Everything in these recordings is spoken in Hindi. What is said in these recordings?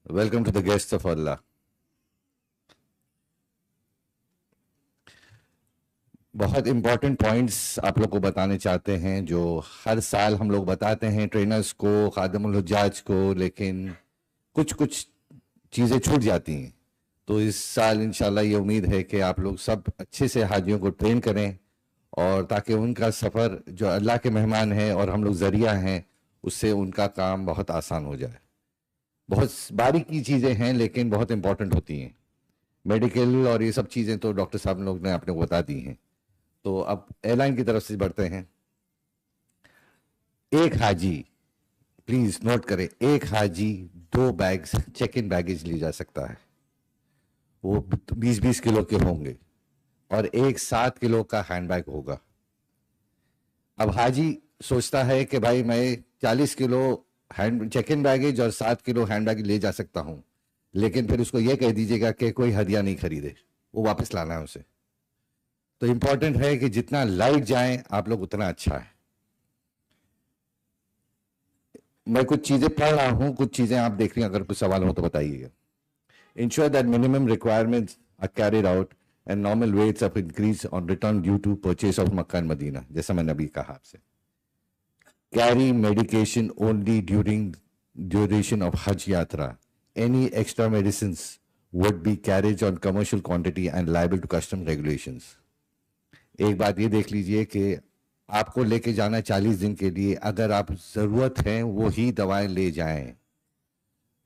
Welcome to the guests of Allah. बहुत इंपॉर्टेंट पॉइंट्स आप लोग को बताने चाहते हैं जो हर साल हम लोग बताते हैं ट्रेनर्स को, खादिमुल हुज्जाज को, लेकिन कुछ कुछ चीज़ें छूट जाती हैं। तो इस साल इंशाल्लाह ये उम्मीद है कि आप लोग सब अच्छे से हाजियों को ट्रेन करें और ताकि उनका सफ़र जो अल्लाह के मेहमान हैं और हम लोग ज़रिया हैं, उससे उनका काम बहुत आसान हो जाए। बहुत बारीकी चीज़ें हैं लेकिन बहुत इंपॉर्टेंट होती हैं। मेडिकल और ये सब चीज़ें तो डॉक्टर साहब लोग ने आपने को बता दी हैं। तो अब एयरलाइन की तरफ से बढ़ते हैं। एक हाजी, प्लीज नोट करें, एक हाजी 2 बैग्स चेक इन बैगेज ले जा सकता है। वो 20-20 किलो के होंगे और एक 7 किलो का हैंडबैग होगा। अब हाजी सोचता है कि भाई मैं 40 kilo hand check in baggage और 7 किलो हैंडबैग ले जा सकता हूं, लेकिन फिर उसको यह कह दीजिएगा कि कोई हदिया नहीं खरीदे, वो वापस लाना है उसे। तो इंपॉर्टेंट है कि जितना लाइट जाए आप लोग उतना अच्छा है। मैं कुछ चीजें पढ़ रहा हूं, कुछ चीजें आप देख रही हैं, अगर कुछ सवाल हो तो बताइएगा। Insure that minimum requirements are carried out and normal rates of increase on return due to purchase of Mecca and Medina, जैसा मैंने अभी कहा आपसे। Carry medication only during duration of Hajj yatra. Any extra medicine would be carried on commercial quantity and liable to custom regulations. एक बात ये देख लीजिए कि आपको लेके जाना 40 दिन के लिए, अगर आप जरूरत है वो ही दवाएं ले जाएं।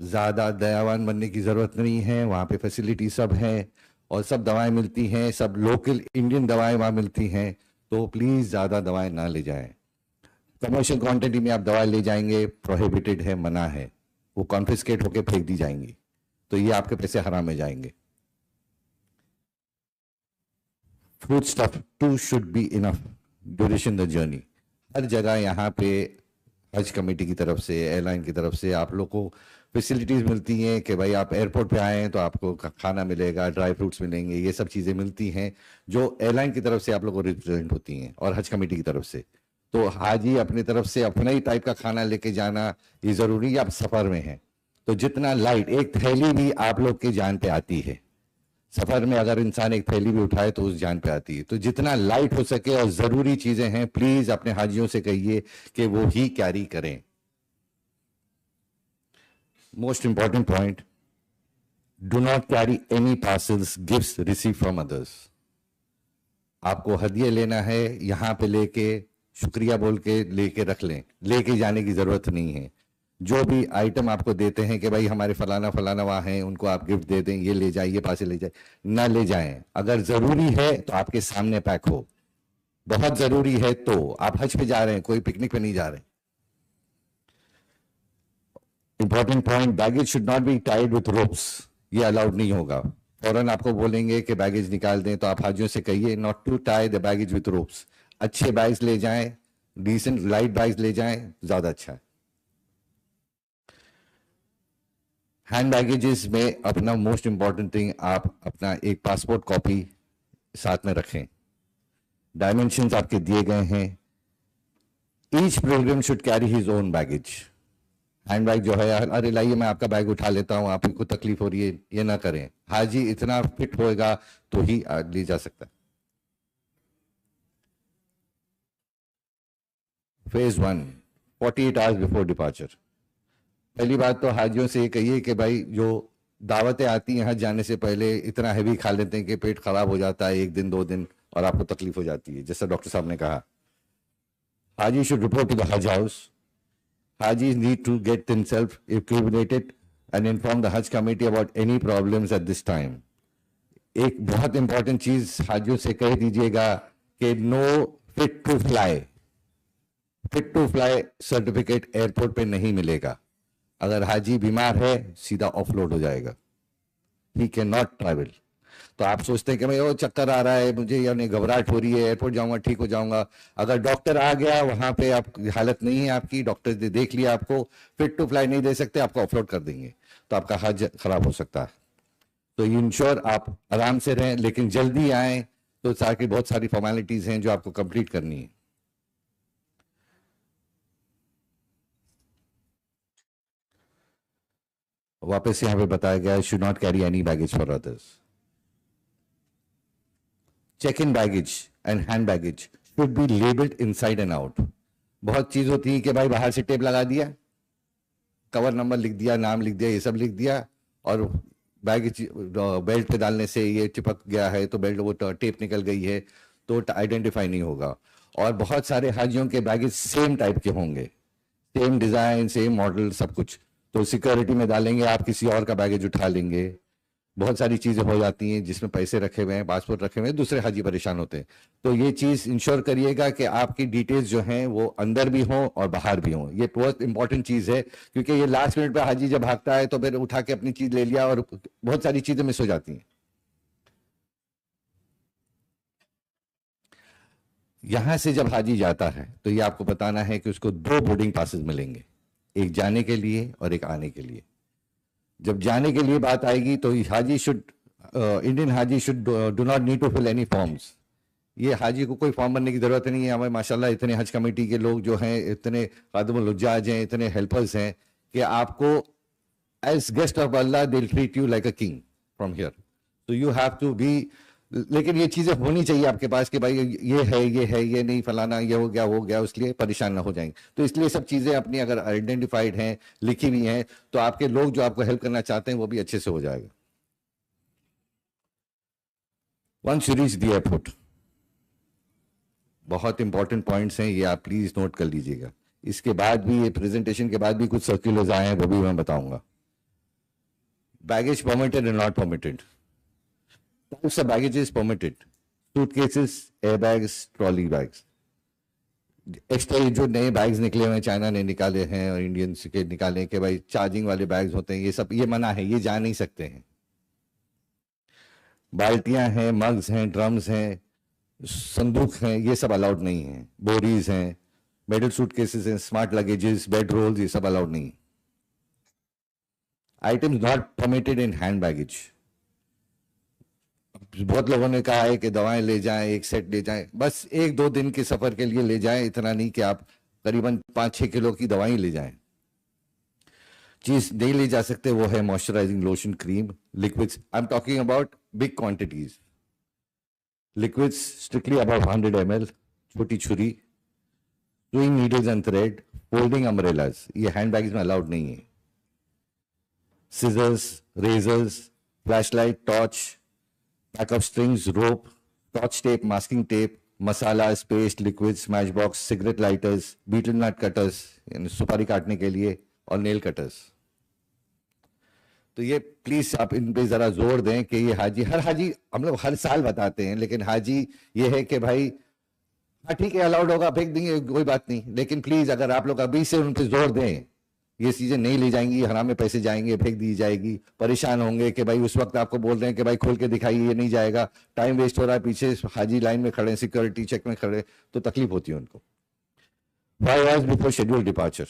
ज्यादा दयावान बनने की जरूरत नहीं है, वहां पे फैसिलिटी सब है और सब दवाएं मिलती हैं, सब लोकल इंडियन दवाएं वहां मिलती हैं। तो प्लीज ज्यादा दवाएं ना ले जाएं। कमर्शियल क्वांटिटी में आप दवाएं ले जाएंगे, प्रोहिबिटेड है, मना है, वो कॉन्फिस्केट होकर फेंक दी जाएंगी, तो ये आपके पैसे हराम में जाएंगे। Food stuff too should be enough duration the journey. हर जगह यहाँ पे हज कमेटी की तरफ से, एयरलाइन की तरफ से आप लोग को फैसिलिटीज मिलती हैं कि भाई आप एयरपोर्ट पे आए हैं तो आपको खाना मिलेगा, ड्राई फ्रूट्स मिलेंगे, ये सब चीज़ें मिलती हैं जो एयरलाइन की तरफ से आप लोग को रिप्रेजेंट होती हैं और हज कमेटी की तरफ से। तो हाजी अपनी तरफ से अपना ही टाइप का खाना लेके जाना ये ज़रूरी है, आप सफ़र में हैं तो जितना लाइट, एक थैली भी आप लोग की जान पे आती है। सफर में अगर इंसान एक थैली भी उठाए तो उस जान पे आती है। तो जितना लाइट हो सके और जरूरी चीजें हैं, प्लीज अपने हाजियों से कहिए कि वो ही कैरी करें। Most important point, do not carry any parcels gifts receive from others. आपको हदिया लेना है, यहां पे लेके शुक्रिया बोल के लेके रख लें, लेके जाने की जरूरत नहीं है। जो भी आइटम आपको देते हैं कि भाई हमारे फलाना फलाना वहां हैं, उनको आप गिफ्ट दे दें, ये ले जाए, ये पासे ले जाए, ना ले जाएं। अगर जरूरी है तो आपके सामने पैक हो, बहुत जरूरी है तो। आप हज पे जा रहे हैं, कोई पिकनिक पे नहीं जा रहे। Important point, baggage should not be tied with ropes, ये अलाउड नहीं होगा। फौरन आपको बोलेंगे कि बैगेज निकाल दें तो आप हाजियों से कहिए not to tie the baggage with ropes. अच्छे बैग्स ले जाएं, डिसेंट लाइट बैग्स ले जाएं, ज्यादा अच्छा है। हैंड बैगेजेस में अपना मोस्ट इंपॉर्टेंट थिंग, आप अपना एक पासपोर्ट कॉपी साथ में रखें। डायमेंशंस आपके दिए गए हैं। Each Pilgrim should carry his own baggage. Hand bag जो है, अरे लाइए मैं आपका बैग उठा लेता हूं, आपको तकलीफ हो रही है, ये ना करें। हाजी इतना फिट होएगा तो ही ले जा सकता है। Phase 1, 48 hours before departure. पहली बात तो हाजियों से ये कहिए कि भाई जो दावतें आती हैं हज जाने से पहले, इतना हैवी खा लेते हैं कि पेट खराब हो जाता है 1 दिन 2 दिन और आपको तकलीफ हो जाती है, जैसा डॉक्टर साहब ने कहा। हाजी शुड रिपोर्ट टू द हज house. Hajis need to get themselves acclimated and inform the Hajj committee about any problems at this time. एक बहुत इंपॉर्टेंट चीज हाजियों से कह दीजिएगा कि no fit to fly, fit to fly certificate airport पे नहीं मिलेगा। अगर हाजी बीमार है सीधा ऑफलोड हो जाएगा, ही कैन नॉट ट्रैवल। तो आप सोचते हैं कि भाई वो चक्कर आ रहा है मुझे, यानी घबराहट हो रही है, एयरपोर्ट जाऊंगा ठीक हो जाऊंगा। अगर डॉक्टर आ गया वहां पे, आप हालत नहीं है आपकी, डॉक्टर ने देख लिया आपको, फिट टू फ्लाई नहीं दे सकते, आपको ऑफलोड कर देंगे, तो आपका हज खराब हो सकता है। तो इंश्योर आप आराम से रहें, लेकिन जल्दी आए, तो ताकि बहुत सारी फॉर्मेलिटीज हैं जो आपको कंप्लीट करनी है। वापस यहाँ पे बताया गया है, should not carry any baggage for others. Check in baggage and hand baggage should be labelled inside and out. बहुत चीज होती है कि भाई बाहर से टेप लगा दिया, कवर नंबर लिख दिया, नाम लिख दिया, ये सब लिख दिया, और बैगेज बेल्ट पे डालने से ये चिपक गया है तो बेल्ट वो टेप निकल गई है तो आइडेंटिफाई नहीं होगा। और बहुत सारे हाजियों के बैगेज सेम टाइप के होंगे, सेम डिजाइन, सेम मॉडल, सब कुछ, तो सिक्योरिटी में डालेंगे, आप किसी और का बैगेज उठा लेंगे। बहुत सारी चीजें हो जाती हैं जिसमें पैसे रखे हुए हैं, पासपोर्ट रखे हुए हैं, दूसरे हाजी परेशान होते हैं। तो ये चीज इंश्योर करिएगा कि आपकी डिटेल्स जो हैं वो अंदर भी हों और बाहर भी हों। ये बहुत इंपॉर्टेंट चीज है, क्योंकि ये लास्ट मिनट पे हाजी जब भागता है तो फिर उठा के अपनी चीज ले लिया और बहुत सारी चीजें मिस हो जाती हैं। यहां से जब हाजी जाता है तो ये आपको बताना है कि उसको 2 बोर्डिंग पासेस मिलेंगे, एक जाने के लिए और एक आने के लिए। जब जाने के लिए बात आएगी तो हाजी शुड, इंडियन हाजी should do not need to fill any forms. ये हाजी को कोई फॉर्म भरने की जरूरत नहीं है। हमें माशाल्लाह इतने हज कमेटी के लोग जो हैं, इतने खादिमुल हुज्जाज हैं, इतने हेल्पर्स हैं कि आपको as guest of Allah they will treat you like a king from here. तो यू हैव टू बी, लेकिन ये चीजें होनी चाहिए आपके पास कि भाई ये है, ये है, ये नहीं, फलाना, ये हो गया, वो गया, इसलिए परेशान ना हो जाएंगे। तो इसलिए सब चीजें अपनी अगर आइडेंटिफाइड हैं, लिखी हुई हैं, तो आपके लोग जो आपको हेल्प करना चाहते हैं वो भी अच्छे से हो जाएगा। Once you reach the airport, बहुत इंपॉर्टेंट पॉइंट्स हैं, ये आप प्लीज नोट कर लीजिएगा। इसके बाद भी, ये प्रेजेंटेशन के बाद भी कुछ सर्कुलर्स आए हैं, वो भी मैं बताऊंगा। Baggage permitted and not permitted. Types of baggages permitted: suitcases, airbags, trolley bags. Extra जो नए बैग्स निकले हुए हैं, चाइना ने निकाले हैं और इंडियंस के निकाले कि भाई चार्जिंग वाले बैग्स होते हैं, ये सब ये मना है, ये जा नहीं सकते हैं। बाल्टियां हैं, मग्स हैं, ड्रम्स हैं, संदूक हैं, ये सब अलाउड नहीं है। बोरीज हैं, मेडल सूटकेसेस हैं, स्मार्ट लगेजेस, बेड रोल्स, ये सब अलाउड नहीं। Items not permitted in hand baggage. बहुत लोगों ने कहा है कि दवाएं ले जाएं, एक सेट ले जाएं, बस 1-2 दिन के सफर के लिए ले जाएं, इतना नहीं कि आप करीबन 5-6 किलो की दवाएं ले जाएं। चीज नहीं ले जा सकते वो है moisturising lotion, cream, liquids. I am talking about big quantities. Liquids strictly about 100 ml, छोटी छुरी, sewing needles and thread, folding umbrellas, ये हैंड बैग्स में अलाउड नहीं है। Scissors, razors, flashlight, torch, backup strings, rope, torch tape, masking tape, masala, paste, liquid, smash box, cigarette lighters, betel nut cutters यानी सुपारी काटने के लिए, और नेल कटर्स। तो ये प्लीज आप इन पे जरा जोर दें कि ये हाजी, हर हाजी हम लोग हर साल बताते हैं, लेकिन हाजी ये है कि भाई हाँ ठीक है अलाउड होगा, फेंक देंगे, कोई बात नहीं, लेकिन प्लीज अगर आप लोग अभी से उन पे जोर दें, ये चीजें नहीं ले जाएंगी, हराम में पैसे जाएंगे, फेंक दी जाएगी, परेशान होंगे कि भाई उस वक्त आपको बोल रहे हैं कि भाई खोल के दिखाइए, ये नहीं जाएगा, टाइम वेस्ट हो रहा है, पीछे हाजी लाइन में खड़े, सिक्योरिटी चेक में खड़े, तो तकलीफ होती है उनको। 5 hours before schedule departure,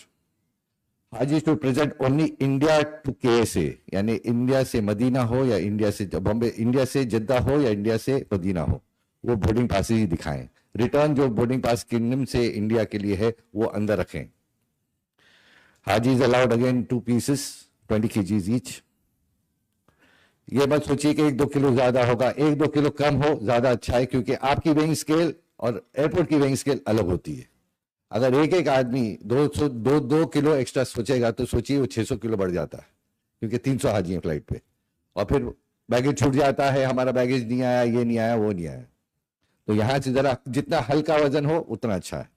haji to present only India to KSA, यानी इंडिया से मदीना हो या इंडिया से बॉम्बे, इंडिया से जद्दा हो या इंडिया से मदीना हो, वो बोर्डिंग पास ही दिखाएं। रिटर्न जो बोर्डिंग पास किंगडम से इंडिया के लिए है वो अंदर रखें। हाजी is allowed again 2 pieces 20 kgs each. ये मत सोचिए कि 1-2 किलो ज्यादा होगा, 1-2 किलो कम हो ज्यादा अच्छा है, क्योंकि आपकी वेइंग स्केल और एयरपोर्ट की वेइंग स्केल अलग होती है। अगर एक आदमी 2 किलो एक्स्ट्रा सोचेगा तो सोचिए वो 600 किलो बढ़ जाता है, क्योंकि 300 हाजी हैं फ्लाइट पे, और फिर बैगेज छूट जाता है, हमारा बैगेज नहीं आया, ये नहीं आया, वो नहीं आया। तो यहां से जरा जितना हल्का वजन हो उतना अच्छा है।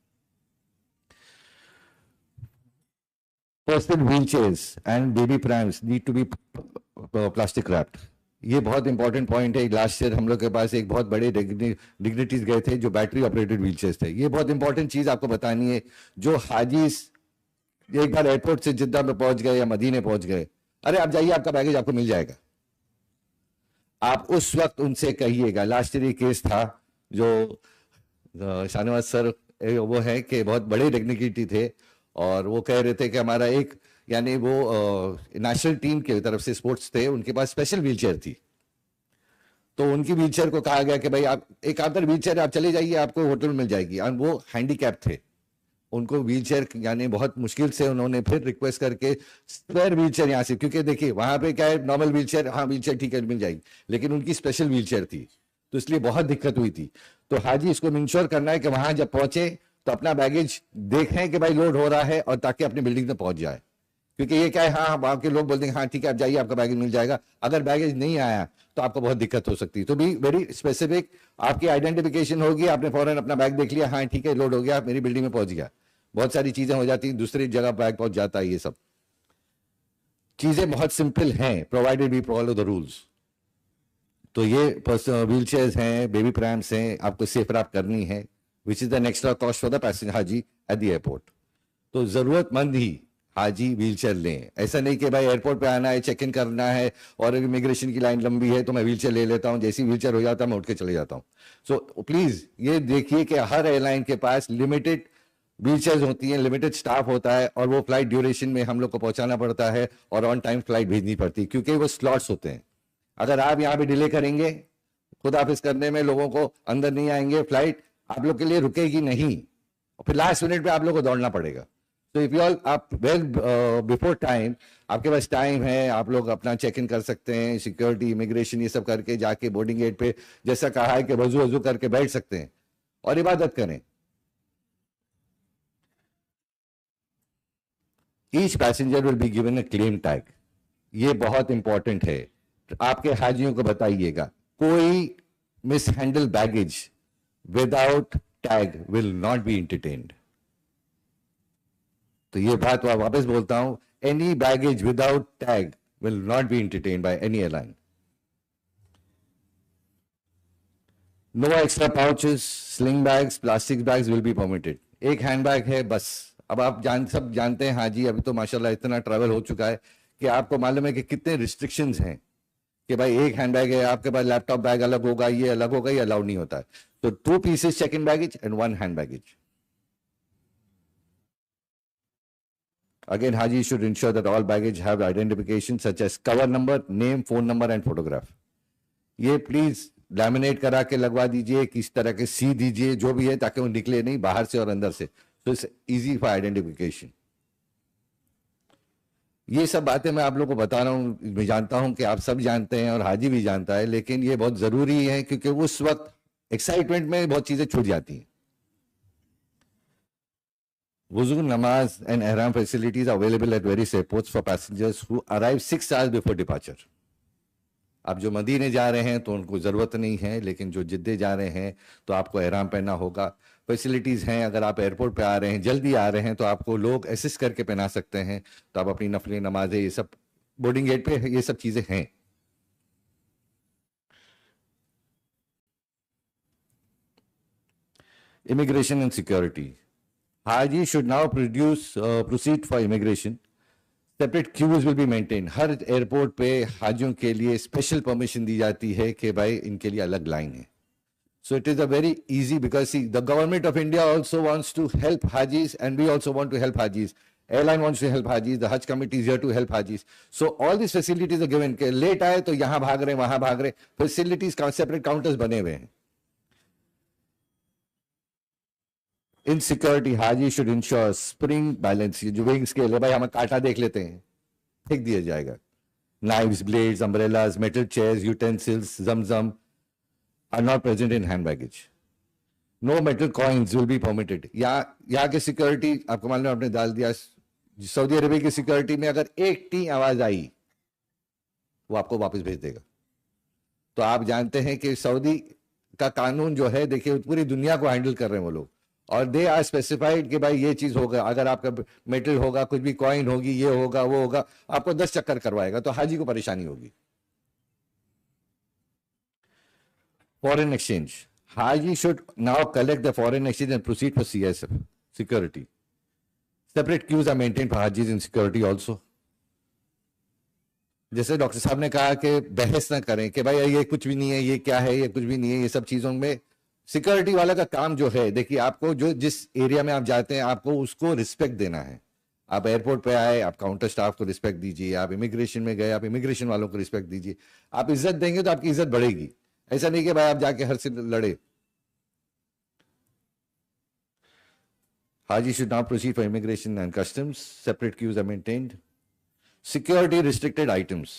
Personal wheel chairs and baby prams need to be plastic wrapped. ये बहुत इंपॉर्टेंट पॉइंट है। लास्ट ईयर हम लोग के पास एक बहुत बड़े डिग्निटीज गए थे जो बैटरी ऑपरेटेड व्हील चेयर्स थे। ये बहुत इंपॉर्टेंट चीज आपको बतानी है। जो हाजी एक बार एयरपोर्ट से जिद्दा में पहुंच गए या मदीने पहुंच गए, अरे आप जाइए, आपका बैगेज आपको मिल जाएगा, आप उस वक्त उनसे कहिएगा। लास्ट ईयर केस था जो शाहनवाज सर वो है कि बहुत बड़े डिग्निटी थे, और वो कह रहे थे कि हमारा एक यानी वो नेशनल टीम की तरफ से स्पोर्ट्स थे, उनके पास स्पेशल व्हीलचेयर थी, तो उनकी व्हीलचेयर को कहा गया कि भाई आप एक अंदर व्हीलचेयर आप चले जाइए, आपको होटल में मिल जाएगी, और वो हैंडीकैप थे, उनको व्हीलचेयर यानी बहुत मुश्किल से उन्होंने फिर रिक्वेस्ट करके स्पेयर व्हीलचेयर यहाँ से, क्योंकि देखिए वहां पे क्या है, नॉर्मल व्हीलचेयर, हाँ व्हीलचेयर ठीक है मिल जाएगी, लेकिन उनकी स्पेशल व्हीलचेयर थी, तो इसलिए बहुत दिक्कत हुई थी। तो हाजी इसको इंश्योर करना है कि वहां जब पहुंचे तो अपना बैगेज देखें कि भाई लोड हो रहा है, और ताकि अपनी बिल्डिंग तक पहुंच जाए। क्योंकि ये क्या है, हाँ वहां के लोग बोलते हैं हाँ ठीक है आप जाइए आपका बैगेज मिल जाएगा, अगर बैगेज नहीं आया तो आपको बहुत दिक्कत हो सकती है। तो बी वेरी स्पेसिफिक, आपकी आइडेंटिफिकेशन होगी, आपने फौरन अपना बैग देख लिया, हाँ ठीक है लोड हो गया, मेरी बिल्डिंग में पहुंच गया। बहुत सारी चीजें हो जाती हैं, दूसरी जगह बैग पहुंच जाता है। ये सब चीजें बहुत सिंपल हैं, provided we follow the rules. तो ये व्हील चेयर्स हैं, बेबी प्रैम्स हैं, आपको सेफ रैप करनी है, which is the extra cost for the passenger haji at the airport. तो जरूरतमंद ही हाजी व्हील चेयर लें। ऐसा नहीं कि भाई एयरपोर्ट पे आना है, चेक इन करना है और इमिग्रेशन की लाइन लंबी है तो मैं व्हील चेयर ले लेता हूं, जैसी व्हील चेयर हो जाता है मैं उठ के चले जाता हूं। सो प्लीज ये देखिए कि हर एयरलाइन के पास लिमिटेड व्हील चेयर्स होती हैं, लिमिटेड स्टाफ होता है, और वो फ्लाइट ड्यूरेशन में हम लोग को पहुंचाना पड़ता है और ऑन टाइम फ्लाइट भेजनी पड़ती है, क्योंकि वो स्लॉट्स होते हैं। अगर आप यहाँ पे डिले करेंगे, खुद ऑफिस करने में लोगों को अंदर नहीं आएंगे, फ्लाइट आप लोग के लिए रुकेगी नहीं, और फिर लास्ट मिनट पे आप लोग को दौड़ना पड़ेगा। तो इफ यू ऑल आप वेल बिफोर टाइम, आपके पास टाइम है, आप लोग अपना चेक इन कर सकते हैं, सिक्योरिटी इमिग्रेशन ये सब करके जाके बोर्डिंग गेट पे जैसा कहा है कि वजू वजू करके बैठ सकते हैं और इबादत करें। Each passenger will be given a claim tag, ये बहुत इंपॉर्टेंट है। आपके हाजियों को बताइएगा, कोई mishandle baggage without tag will not be entertained. तो ये बात वापस बोलता हूं, any baggage without tag will not be entertained by any airline. No extra pouches, sling bags, plastic bags will be permitted. एक हैंड बैग है बस। अब आप सब जानते हैं हाजी, अभी तो माशाल्लाह इतना ट्रैवल हो चुका है कि आपको मालूम है कि कितने रिस्ट्रिक्शंस हैं कि भाई एक हैंड बैग है, आपके पास लैपटॉप बैग अलग होगा, ये अलग होगा, ये अलाउड नहीं होता है। तो 2 pieces check in baggage and 1 hand baggage. Again, Haji should ensure that all baggage have identification such as cover number, name, phone number and photograph. ये प्लीज लैमिनेट करा के लगवा दीजिए, किस तरह के सी दीजिए, जो भी है, ताकि वो निकले नहीं बाहर से और अंदर से। तो इट्स इजी फॉर आइडेंटिफिकेशन। ये सब बातें मैं आप लोगों को बता रहा हूं, मैं जानता हूं कि आप सब जानते हैं और हाजी भी जानता है, लेकिन ये बहुत जरूरी है क्योंकि उस वक्त एक्साइटमेंट में बहुत चीजें छूट जाती हैं। Wuzu, namaz, and ihram facilities are available at various airports for passengers who arrive 6 hours before departure. आप जो मदीने जा रहे हैं तो उनको ज़रूरत नहीं है, लेकिन जो जिद्दे जा रहे हैं तो आपको ihram पहनना होगा। फैसिलिटीज़ हैं, अगर आप एयरपोर्ट पे आ रहे हैं, जल्दी आ रहे हैं, तो आपको लोग असिस्ट करके पहना सकते हैं, तो आप अपनी नफली नमाजें, ये सब बोर्डिंग गेट पे ये सब चीज़ें हैं। Immigration and security, Haji should now proceed for immigration. Separate queues will be maintain. हर एयरपोर्ट पे हाजियों के लिए स्पेशल परमिशन दी जाती है कि भाई इनके लिए अलग लाइन है। So it is a very easy because see the government of India also wants to help हाजीज and we also want to help हाजीज। एयरलाइन वांट्स टू हेल्प हाजीज, the Haj committee is here to help हाजीज। So all this facilities are given के लेट आए तो यहां भाग रहे वहां भाग रहे, फैसिलिटीज सेपरेट काउंटर्स बने हुए हैं। इन security Haji should ensure spring balance. जो विंग्स के लिए भाई हम कांटा देख लेते हैं, फेंक दिया जाएगा। Knives, blades, umbrellas, metal chairs, utensils, Zamzam are not present in hand baggage. No metal coins will be permitted. यहाँ के सिक्योरिटी आपको मालूम आपने डाल दिया, सऊदी अरेबिया की सिक्योरिटी में अगर एक टी आवाज आई वो आपको वापस भेज देगा। तो आप जानते हैं कि सऊदी का कानून जो है, देखिए पूरी दुनिया को हैंडल कर रहे हैं वो लोग, और दे आर स्पेसिफाइड कि भाई ये चीज होगा, अगर आपका मेटल होगा, कुछ भी कॉइन होगी, ये होगा वो होगा, आपको 10 चक्कर करवाएगा, तो हाजी को परेशानी होगी। फॉरेन एक्सचेंज, हाजी should now collect the foreign exchange and proceed for CSF security. Separate queues are maintain for हाजीज इन सिक्योरिटी ऑल्सो। जैसे डॉक्टर साहब ने कहा कि बहस ना करें कि भाई ये कुछ भी नहीं है, ये क्या है, ये कुछ भी नहीं है, ये सब चीजों में सिक्योरिटी वाला का काम जो है, देखिए आपको जो जिस एरिया में आप जाते हैं आपको उसको रिस्पेक्ट देना है। आप एयरपोर्ट पे आए, आप काउंटर स्टाफ को रिस्पेक्ट दीजिए, आप इमिग्रेशन में गए, आप इमिग्रेशन वालों को रिस्पेक्ट दीजिए। आप इज्जत देंगे तो आपकी इज्जत बढ़ेगी। ऐसा नहीं कि भाई आप जाके हर से लड़े। Haji should now proceed for immigration and customs. Separate queues are maintained. Security restricted items.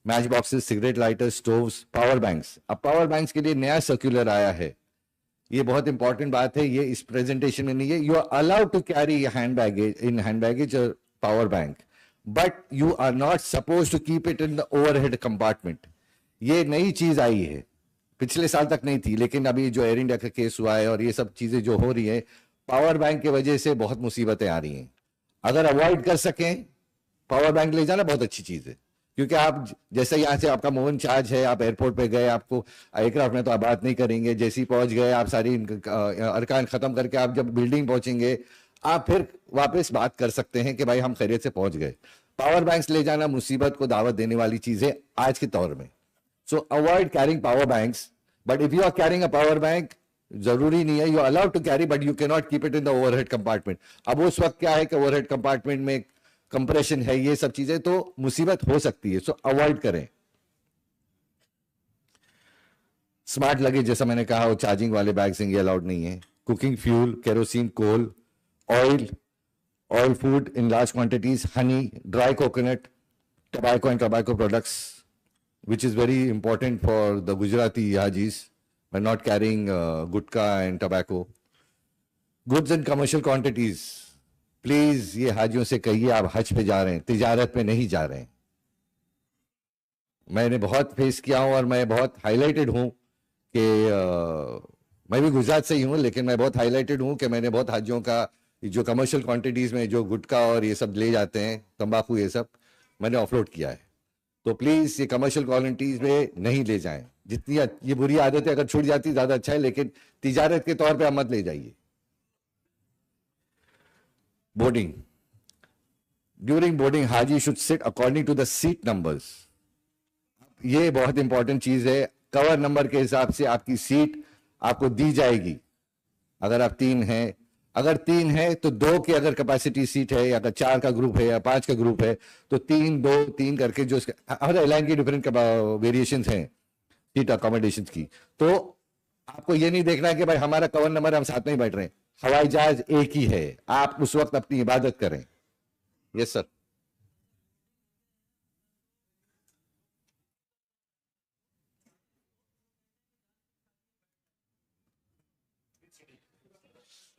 Match boxes, cigarette lighters, stoves, power banks. अब पावर बैंक्स के लिए नया सर्कुलर आया है. ये बहुत इंपॉर्टेंट बात है, ये इस प्रेजेंटेशन में नहीं है. You are allowed to carry hand baggage और power bank, but you are not suppose to keep it in the overhead compartment. ये नई चीज आई है, पिछले साल तक नहीं थी, लेकिन अभी जो एयर इंडिया का केस हुआ है और ये सब चीजें जो हो रही है, पावर बैंक की वजह से बहुत मुसीबतें आ रही हैं. अगर अवॉइड कर सकें, पावर बैंक ले जाना बहुत अच्छी चीज है. क्योंकि आप जैसे यहां से आपका मोबाइल चार्ज है, आप एयरपोर्ट पे गए, आपको एयरक्राफ्ट में तो आप बात नहीं करेंगे, जैसे ही पहुंच गए आप सारी अरकान खत्म करके आप जब बिल्डिंग पहुंचेंगे, आप फिर वापस बात कर सकते हैं कि भाई हम खैरियत से पहुंच गए. पावर बैंक्स ले जाना मुसीबत को दावत देने वाली चीज है आज के दौर में. So avoid carrying power banks. But if you are carrying a power bank, जरूरी नहीं है, you allowed to carry, but you can not keep it in the overhead compartment. अब उस वक्त क्या है कि ओवरहेड कंपार्टमेंट में कंप्रेशन है, ये सब चीजें तो मुसीबत हो सकती है. सो अवॉइड करें. स्मार्ट लगेज, जैसा मैंने कहा, वो चार्जिंग वाले बैग्स ये अलाउड नहीं है. Cooking fuel, kerosene, coal, oil food in large quantities, honey, dry coconut, tobacco and tobacco products, which is very important for the Gujarati Hajis by not carrying gutka and tobacco. Goods in commercial quantities. Please ये हाजियों से कहिए आप हज पे जा रहे हैं, तिजारत पे नहीं जा रहे हैं. मैंने बहुत फेस किया हूं और मैं बहुत हाईलाइटेड हूं कि मैं भी गुजरात से ही हूं, लेकिन मैं बहुत हाईलाइटेड हूं कि मैंने बहुत हाजियों का जो कमर्शियल क्वांटिटीज में जो गुटखा और ये सब ले जाते हैं, तंबाकू, ये सब मैंने ऑफलोड किया है. तो प्लीज ये कमर्शियल क्वांटिटीज में नहीं ले जाएं. जितनी ये बुरी आदतें अगर छूट जाती ज्यादा अच्छा है, लेकिन तिजारत के तौर पर आप मत ले जाइए. Boarding. During boarding haji should sit according to the seat numbers. ये बहुत इंपॉर्टेंट चीज है. कवर नंबर के हिसाब से आपकी सीट आपको दी जाएगी. अगर आप 3 हैं, अगर 3 है तो 2 की अगर कैपेसिटी सीट है, या अगर 4 का ग्रुप है या 5 का ग्रुप है तो 3 2 3 करके, जो हर एयरलाइन की डिफरेंट वेरिएशंस हैं सीट अकोमोडेशन की. तो आपको ये नहीं देखना है कि भाई हमारा कवर नंबर, हम साथ में ही बैठ रहे हैं. हवाई जहाज एक ही है, आप उस वक्त अपनी इबादत करें. Yes sir.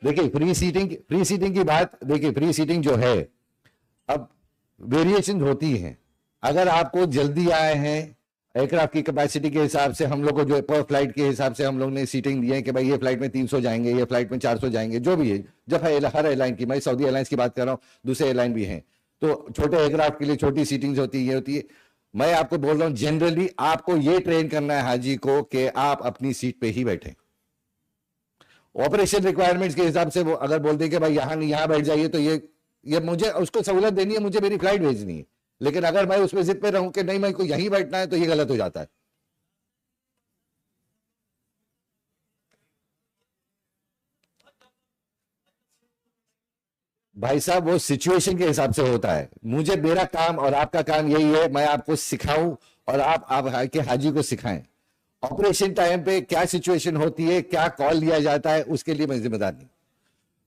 देखिए फ्री सीटिंग की बात, देखिए फ्री सीटिंग जो है, अब वेरिएशन होती है. अगर आपको जल्दी आए हैं, एयरक्राफ्ट की कैपेसिटी के हिसाब से हम लोग को जो पर फ्लाइट के हिसाब से हम लोग ने सीटिंग दी है कि भाई ये फ्लाइट में 300 जाएंगे, ये फ्लाइट में 400 जाएंगे, जो भी है. जब हर एयरलाइन की, मैं सऊदी एयरलाइंस की बात कर रहा हूँ, दूसरे एयरलाइन भी हैं, तो छोटे एयरक्राफ्ट के लिए छोटी सीटिंग्स होती है, ये होती है. मैं आपको बोल रहा हूँ जनरली आपको ये ट्रेन करना है हाजी को कि आप अपनी सीट पे ही बैठे. ऑपरेशन रिक्वायरमेंट्स के हिसाब से वो अगर बोलते कि भाई यहां नहीं, यहां बैठ जाइए, तो ये मुझे उसको सहूलत देनी है, मुझे मेरी फ्लाइट भेजनी है. लेकिन अगर मैं उसमें जिद पे रहूं कि नहीं, मैं को यहीं बैठना है, तो ये गलत हो जाता है. भाई साहब, वो सिचुएशन के हिसाब से होता है. मुझे, मेरा काम और आपका काम यही है, मैं आपको सिखाऊं और आप के हाजी को सिखाएं. ऑपरेशन टाइम पे क्या सिचुएशन होती है, क्या कॉल लिया जाता है, उसके लिए मैं जिम्मेदार नहीं.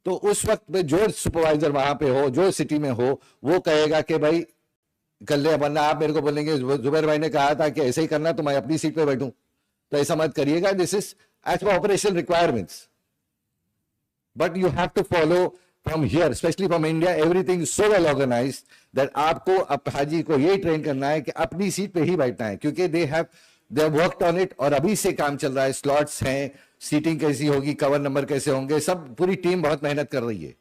तो उस वक्त में जो सुपरवाइजर वहां पे हो, जो सिटी में हो, वो कहेगा कि भाई कर ले, वरना आप मेरे को बोलेंगे जुबैर भाई ने कहा था कि ऐसे ही करना, तो मैं अपनी सीट पे बैठूं. तो ऐसा मत करिएगा. This is as per operation requirements, but you have to follow from here, specially from India, everything so well organised that आपको हाजी को यही ट्रेन करना है कि अपनी सीट पे ही बैठना है, क्योंकि they have worked on it. और अभी से काम चल रहा है, स्लॉट्स हैं, सीटिंग कैसी होगी, कवर नंबर कैसे होंगे, सब पूरी टीम बहुत मेहनत कर रही है.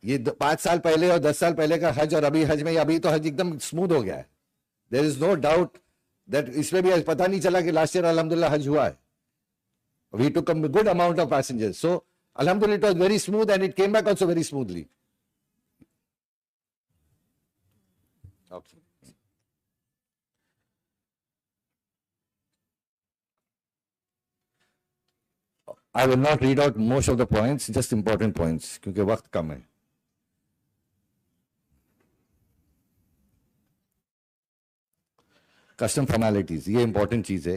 ये 5 साल पहले और 10 साल पहले का हज और अभी हज में, अभी तो हज एकदम स्मूथ हो गया है. There is no doubt that. इसमें भी पता नहीं चला कि लास्ट ईयर अल्हम्दुलिल्लाह हज हुआ है. We took a good amount of passengers, so alhamdulillah it was very smooth and it came back also very smoothly. Okay. I will not read out most of the points, just important points, क्योंकि वक्त कम है. कस्टम फॉर्मेलिटीज, ये इंपॉर्टेंट चीज है.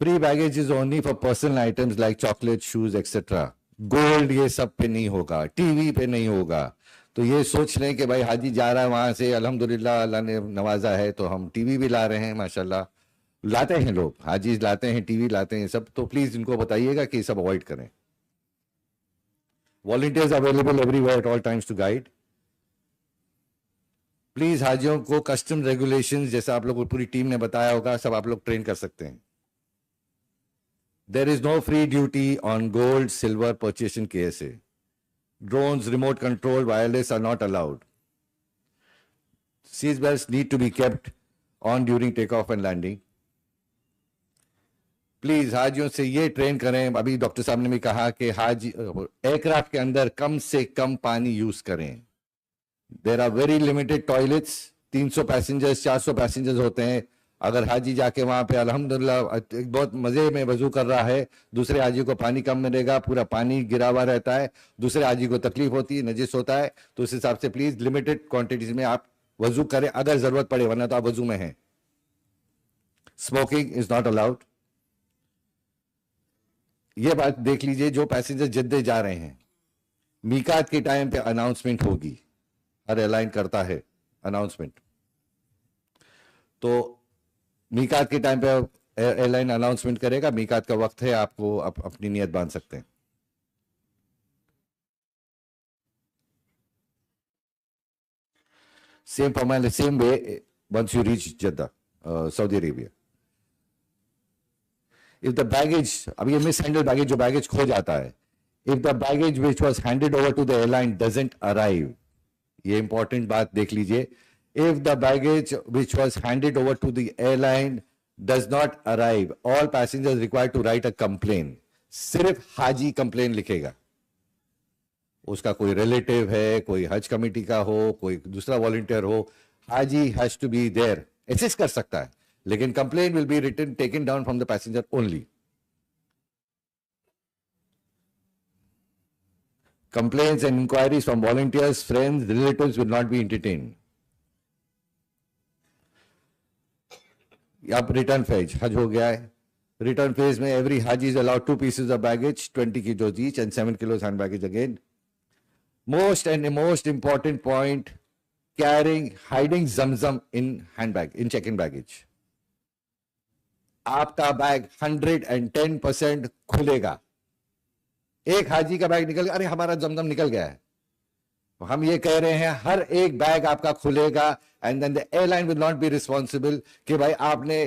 Pre baggage is only for personal items like chocolate, shoes etcetera. Gold ये सब पे नहीं होगा, टीवी पे नहीं होगा। तो ये सोच लें कि भाई हाजी जा रहा है वहां से, अल्हम्दुलिल्लाह अल्लाह ने नवाजा है तो हम टीवी भी ला रहे हैं, माशाल्लाह लाते हैं लोग, हाजी लाते हैं, टीवी लाते हैं सब। तो प्लीज इनको बताइएगा कि सब अवॉइड करें। Volunteers available everywhere at all times to guide. Please हाजियों को कस्टम रेगुलेशंस जैसा आप लोग को पूरी टीम ने बताया होगा, सब आप लोग ट्रेन कर सकते हैं। There is no free duty on gold silver purchase in KSA। Drones, remote control, wireless are not allowed. Seat belts need to be kept on during takeoff and landing. Please हाजियों से ये ट्रेन करें, अभी डॉक्टर साहब ने भी कहा कि हाजी एयरक्राफ्ट के अंदर कम से कम पानी यूज करें। There are very limited toilets, 300 passengers 400 passengers होते हैं। अगर हाजी जाके वहां पे अल्हम्दुलिल्लाह एक बहुत मजे में वजू कर रहा है, दूसरे हाजी को पानी कम मिलेगा, पूरा पानी गिरा हुआ रहता है, दूसरे हाजी को तकलीफ होती है, नजिस होता है। तो उस हिसाब से प्लीज लिमिटेड क्वांटिटीज में आप वजू करें अगर जरूरत पड़े, वरना तो आप वजू में हैं। Smoking is not allowed. ये बात देख लीजिए, जो पैसेंजर जद्दे जा रहे हैं, मीकात के टाइम पे अनाउंसमेंट होगी, हर एयरलाइन करता है अनाउंसमेंट। तो मीकात के टाइम पे एयरलाइन अनाउंसमेंट करेगा, मीकात का वक्त है, आपको अपनी नियत बांध सकते हैं। Same way once you reach Jeddah, Saudi Arabia. If the baggage, अब ये mishandled baggage, जो baggage खो जाता है, if the baggage which was handed over to the airline doesn't arrive, ये important बात देख लीजिए, if the baggage which was handed over to the airline does not arrive, all passengers required to write a complaint. सिर्फ हाजी कंप्लेन लिखेगा, उसका कोई रिलेटिव है, कोई हज कमेटी का हो, कोई दूसरा वॉलंटियर हो, हाजी has to be there, assist कर सकता है, लेकिन complain will be written taken down from the passenger only. Complaints and inquiries from volunteers, friends, relatives will not be entertained. अब रिटर्न फेज हज हो गया है, रिटर्न फेज में every Haji is allowed 2 pieces of baggage, 20 kilos each and 7 kilos hand baggage again. Most important point, hiding zamzam in handbag, in check-in baggage. आपका बैग 110% खुलेगा। एक हाजी का बैग निकल गया, अरे हमारा जमजम निकल गया है, तो हम ये कह रहे हैं हर एक बैग आपका खुलेगा, and then the airline will not be responsible कि भाई आपने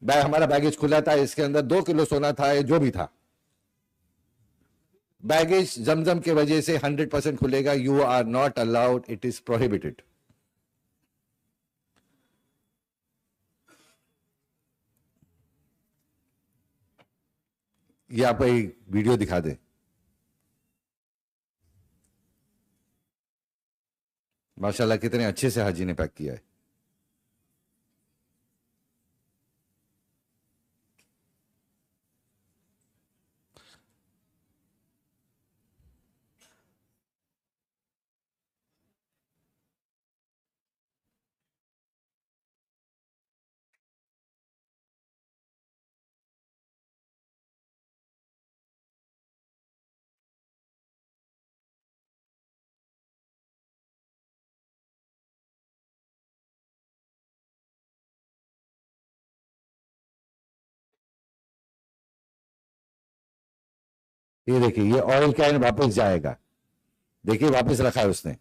बैग, हमारा बैगेज खुला था, इसके अंदर 2 किलो सोना था या जो भी था। बैगेज जमजम के वजह से 100% खुलेगा। You are not allowed, it is prohibited. ये आपको एक वीडियो दिखा दे, माशाल्लाह कितने अच्छे से हाजी ने पैक किया है। ये देखिए, ये ऑयल कैन वापस जाएगा, देखिए वापस रखा है उसने,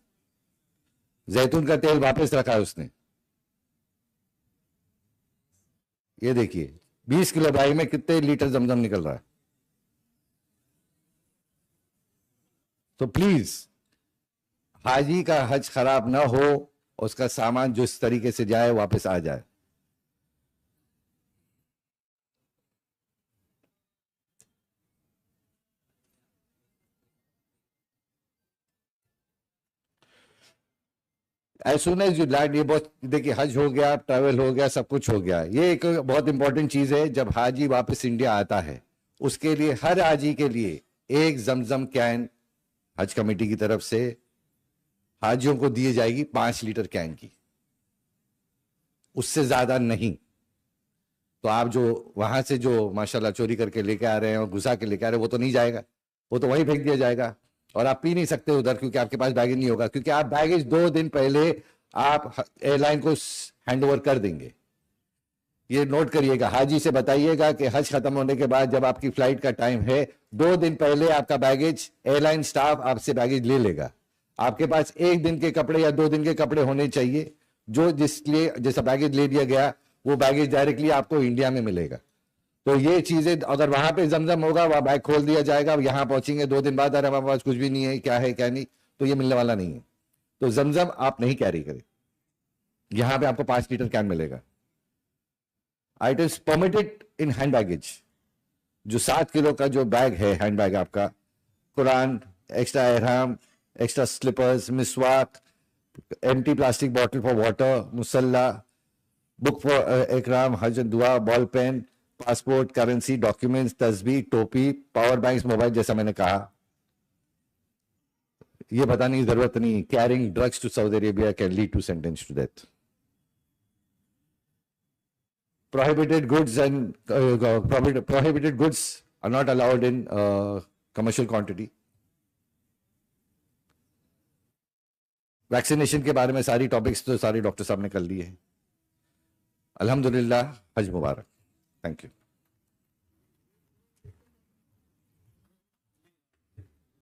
जैतून का तेल वापस रखा है उसने। ये देखिए 20 किलो बैग में कितने लीटर जमजम निकल रहा है। तो प्लीज हाजी का हज खराब ना हो, उसका सामान जो इस तरीके से जाए वापस आ जाए। As soon as you land, ये बहुत देखिए, हज हो गया, ट्रैवल हो गया, सब कुछ हो गया। ये एक बहुत इंपॉर्टेंट चीज है, जब हाजी वापस इंडिया आता है, उसके लिए हर हाजी के लिए एक जमजम कैन हज कमेटी की तरफ से हाजियों को दी जाएगी, 5 लीटर कैन की, उससे ज्यादा नहीं। तो आप जो वहां से जो माशाल्लाह चोरी करके लेके आ रहे हैं और घुसा के लेके आ रहे हैं, वो तो नहीं जाएगा। वो तो वहीं फेंक दिया जाएगा और आप पी नहीं सकते उधर, क्योंकि आपके पास बैगेज नहीं होगा, क्योंकि आप बैगेज 2 दिन पहले आप एयरलाइन को हैंड ओवर कर देंगे। ये नोट करिएगा, हाजी से बताइएगा कि हज खत्म होने के बाद जब आपकी फ्लाइट का टाइम है, 2 दिन पहले आपका बैगेज एयरलाइन स्टाफ आपसे बैगेज ले लेगा। आपके पास 1 दिन के कपड़े या 2 दिन के कपड़े होने चाहिए, जो जिसलिए जैसा बैगेज ले दिया गया वो बैगेज डायरेक्टली आपको इंडिया में मिलेगा। तो ये चीजें अगर वहां पे जमजम होगा, वहां बैग खोल दिया जाएगा, यहां पहुंचेंगे 2 दिन बाद, अरे हमारे पास कुछ भी नहीं है क्या नहीं, तो ये मिलने वाला नहीं है। तो जमजम आप नहीं कैरी करें, यहां पे आपको 5 लीटर कैन मिलेगा। Items permitted in hand baggage, जो 7 किलो का जो बैग है हैंड बैग आपका, कुरान, एक्स्ट्रा एहराम, एक्स्ट्रा स्लीपर्स, मिसवाक, empty plastic bottle for water, मुसल्ला, बुक फॉर इकराम, हज दुआ, ball pen, passport, currency, documents, तस्बीह, टोपी, पावर बैंक्स, मोबाइल, जैसा मैंने कहा। ये बताने की जरूरत नहीं, carrying drugs to Saudi Arabia can lead to sentence to death. Prohibited goods and prohibited goods are not allowed in commercial quantity. Vaccination के बारे में सारी टॉपिक्स तो सारे डॉक्टर साहब ने कर लिए हैं। अल्हम्दुलिल्लाह, हज मुबारक। Thank you.